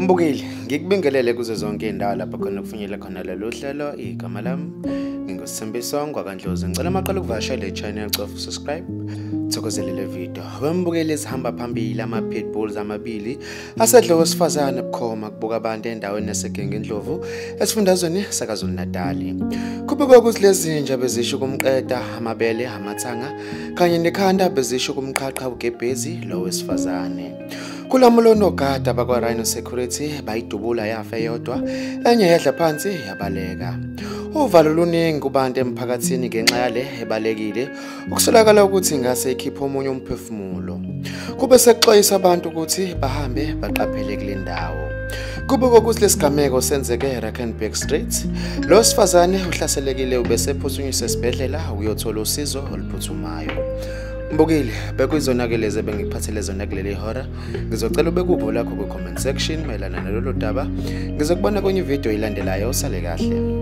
Mbukeli, ngikubingelele kuzo zonke indawo lapho khona kufinyela khona lelo hlelo igama lami. Ngingusithembiso ngwakandlozi. Ngicela amaqala ukuvakashela i-channel cofa subscribe. Thokozele le video. Wembukeli ezihamba phambili AmaPitbulls amabili asedle owesfazane bukhoma kubuka abantu endaweni yaseGenge Ndlovu esifundazweni saKwaZulu Natal. Kubukwa ukuthi lezi zinja bezisho kumqeda amabele amathanga kanye nekhanda bezisho kumqhaqha ugebhezi lo wesifazane. Kulamulo nogada bakwa Rhino Security bayidubula yafa eyodwa enye yedla phansi yabaleka. Uvalo luningi kubantu emphakathini ngenxa yale ebalekile ukusolakala ukuthi ingase ikhiphe omunye umphefumulo. Kube sekuxwayisa abantu ukuthi bahambe baqaphele kule ndawo. Kubukwa ukuthi lesigameko senzeke eRackenback Street. Lo wesifazane uhlaselekile ubesephuthunyiselwa esbhedlela ukuyothola usizo oluphuthumayo. Mbukeli, bekuyizonakele bengikuphathele zona kuleli hora. Ngizocela ubekupho lakho ku comment section mayelana nalolu daba. Ngizokubona kwenye video ilandelayo, usale kahle.